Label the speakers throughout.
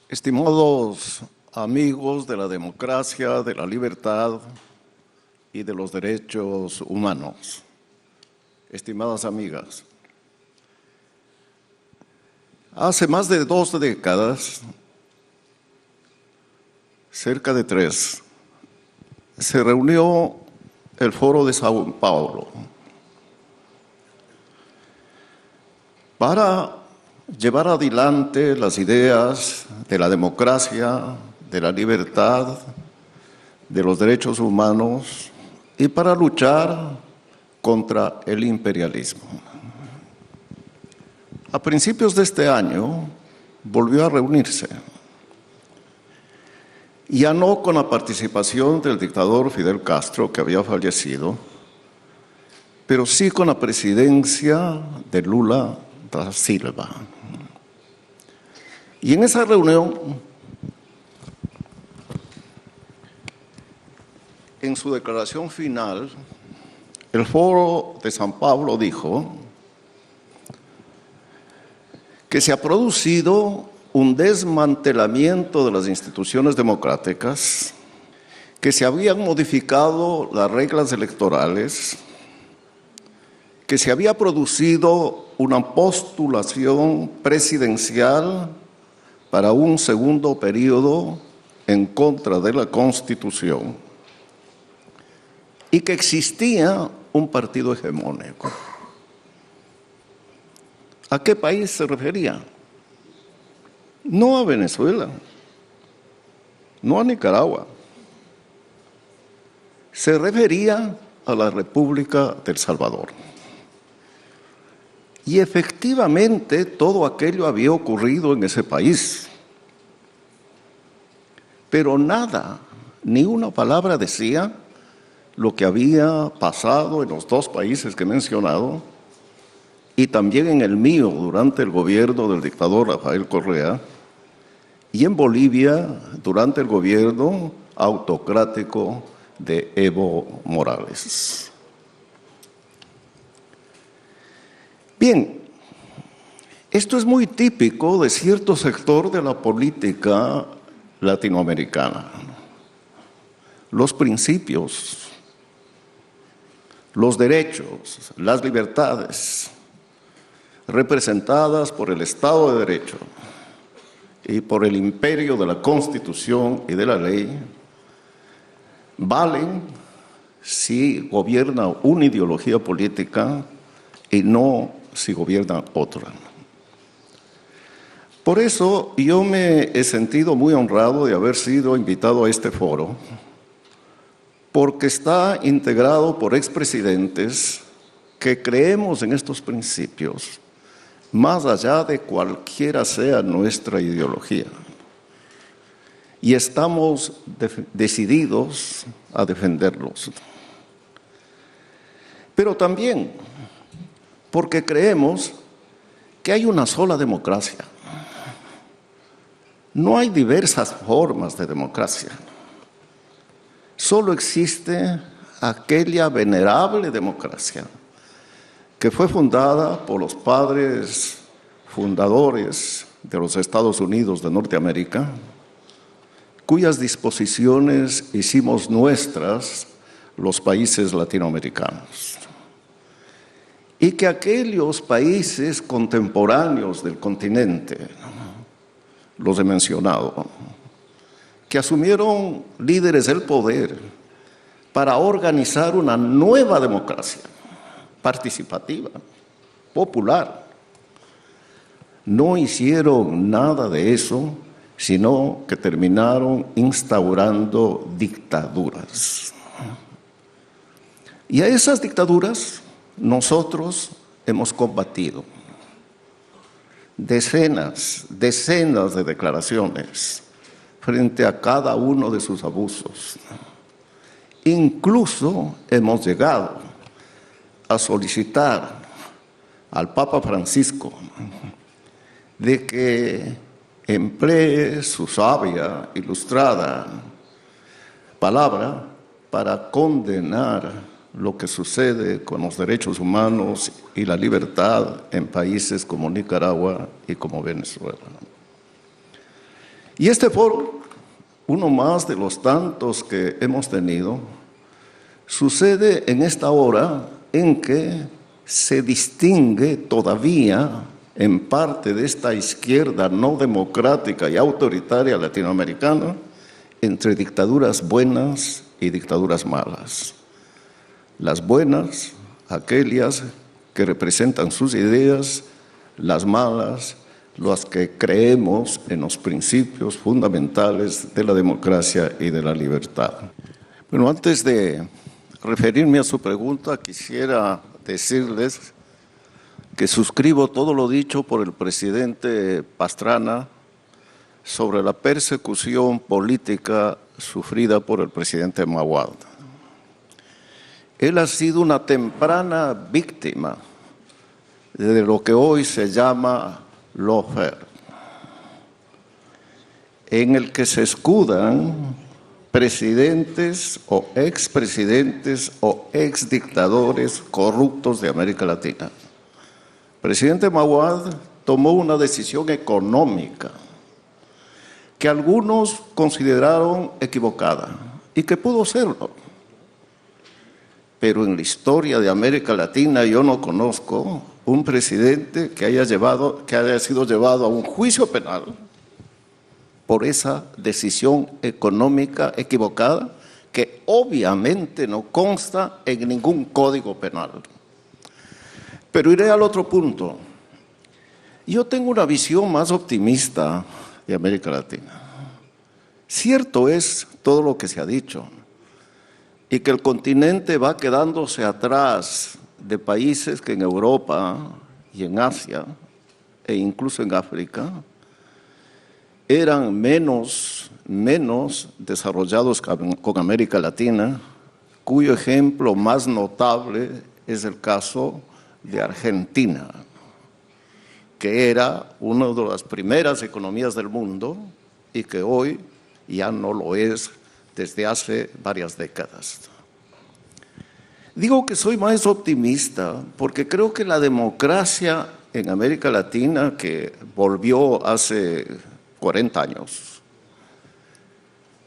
Speaker 1: Estimados amigos de la democracia, de la libertad y de los derechos humanos, estimadas amigas, hace más de 2 décadas, cerca de 3, se reunió el Foro de Sao Paulo para llevar adelante las ideas de la democracia, de la libertad, de los derechos humanos y para luchar contra el imperialismo. A principios de este año volvió a reunirse, ya no con la participación del dictador Fidel Castro, que había fallecido, pero sí con la presidencia de Lula da Silva. Y en esa reunión, en su declaración final, el Foro de San Pablo dijo que se ha producido un desmantelamiento de las instituciones democráticas, que se habían modificado las reglas electorales, que se había producido una postulación presidencial para un segundo periodo en contra de la Constitución y que existía un partido hegemónico. ¿A qué país se refería? No a Venezuela, no a Nicaragua. Se refería a la República del Salvador. Y efectivamente todo aquello había ocurrido en ese país. Pero nada, ni una palabra decía lo que había pasado en los 2 países que he mencionado y también en el mío durante el gobierno del dictador Rafael Correa y en Bolivia durante el gobierno autocrático de Evo Morales. Bien, esto es muy típico de cierto sector de la política latinoamericana. Los principios, los derechos, las libertades, representadas por el Estado de Derecho y por el imperio de la Constitución y de la ley, valen si gobierna una ideología política y no si gobierna otra. Por eso yo me he sentido muy honrado de haber sido invitado a este foro, porque está integrado por expresidentes que creemos en estos principios, más allá de cualquiera sea nuestra ideología. Y estamos decididos a defenderlos. Pero también porque creemos que hay una sola democracia. No hay diversas formas de democracia. Solo existe aquella venerable democracia que fue fundada por los padres fundadores de los Estados Unidos de Norteamérica, cuyas disposiciones hicimos nuestras los países latinoamericanos. Y que aquellos países contemporáneos del continente, los he mencionado, que asumieron líderes del poder para organizar una nueva democracia participativa, popular, no hicieron nada de eso, sino que terminaron instaurando dictaduras. Y a esas dictaduras nosotros hemos combatido decenas de declaraciones frente a cada uno de sus abusos. Incluso hemos llegado a solicitar al Papa Francisco de que emplee su sabia, ilustrada palabra para condenar lo que sucede con los derechos humanos y la libertad en países como Nicaragua y como Venezuela. Y este foro, uno más de los tantos que hemos tenido, sucede en esta hora en que se distingue todavía en parte de esta izquierda no democrática y autoritaria latinoamericana entre dictaduras buenas y dictaduras malas. Las buenas, aquellas que representan sus ideas, las malas, las que creemos en los principios fundamentales de la democracia y de la libertad. Bueno, antes de referirme a su pregunta, quisiera decirles que suscribo todo lo dicho por el presidente Pastrana sobre la persecución política sufrida por el presidente Mahuad. Él ha sido una temprana víctima de lo que hoy se llama lawfare, en el que se escudan presidentes o expresidentes o exdictadores corruptos de América Latina. El presidente Mahuad tomó una decisión económica que algunos consideraron equivocada y que pudo serlo. Pero en la historia de América Latina yo no conozco un presidente que haya sido llevado a un juicio penal por esa decisión económica equivocada que obviamente no consta en ningún código penal. Pero iré al otro punto. Yo tengo una visión más optimista de América Latina. Cierto es todo lo que se ha dicho y que el continente va quedándose atrás de países que en Europa y en Asia e incluso en África eran menos desarrollados con América Latina, cuyo ejemplo más notable es el caso de Argentina, que era una de las primeras economías del mundo y que hoy ya no lo es desde hace varias décadas. Digo que soy más optimista porque creo que la democracia en América Latina, que volvió hace 40 años,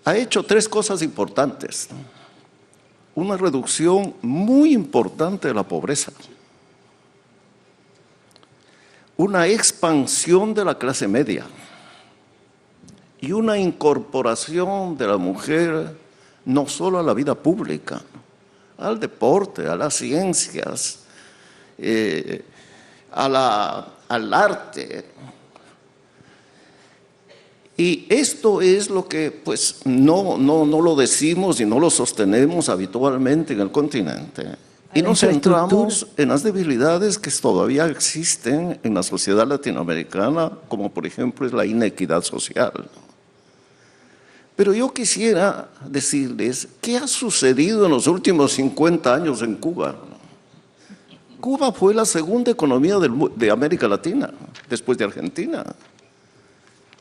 Speaker 1: ha hecho tres cosas importantes. Una reducción muy importante de la pobreza, una expansión de la clase media y una incorporación de la mujer no solo a la vida pública, al deporte, a las ciencias, al arte. Y esto es lo que pues no lo decimos y no lo sostenemos habitualmente en el continente. Y nos centramos en las debilidades que todavía existen en la sociedad latinoamericana, como por ejemplo es la inequidad social. Pero yo quisiera decirles qué ha sucedido en los últimos 50 años en Cuba. Cuba fue la segunda economía de América Latina, después de Argentina.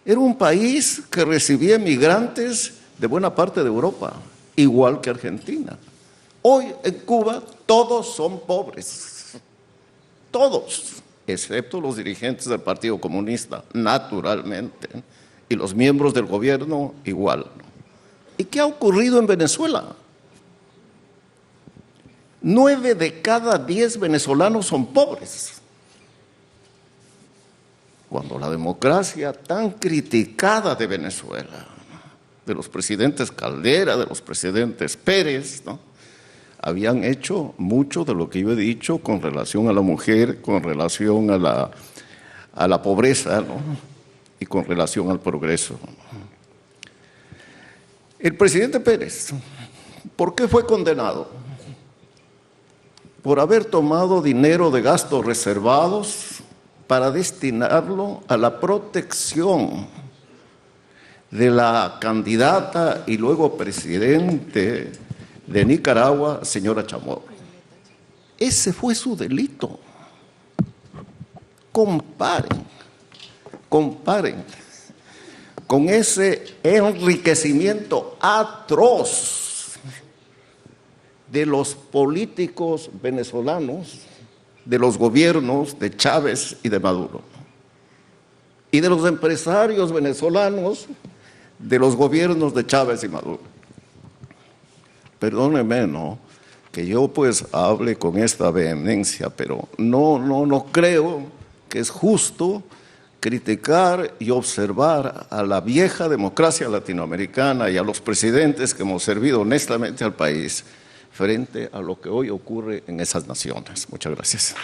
Speaker 1: Era un país que recibía migrantes de buena parte de Europa, igual que Argentina. Hoy en Cuba todos son pobres, todos, excepto los dirigentes del Partido Comunista, naturalmente, y los miembros del gobierno igual. ¿Y qué ha ocurrido en Venezuela? 9 de cada 10 venezolanos son pobres. Cuando la democracia tan criticada de Venezuela, de los presidentes Caldera, de los presidentes Pérez, ¿no?, habían hecho mucho de lo que yo he dicho con relación a la mujer, con relación a la pobreza, ¿no?, y con relación al progreso. El presidente Pérez, ¿por qué fue condenado? Por haber tomado dinero de gastos reservados para destinarlo a la protección de la candidata y luego presidente de Nicaragua, señora Chamorro. Ese fue su delito. Comparen con ese enriquecimiento atroz de los políticos venezolanos, de los gobiernos de Chávez y de Maduro, y de los empresarios venezolanos de los gobiernos de Chávez y Maduro. Perdóneme, ¿no?, que yo pues hable con esta vehemencia, pero no creo que es justo criticar y observar a la vieja democracia latinoamericana y a los presidentes que hemos servido honestamente al país frente a lo que hoy ocurre en esas naciones. Muchas gracias.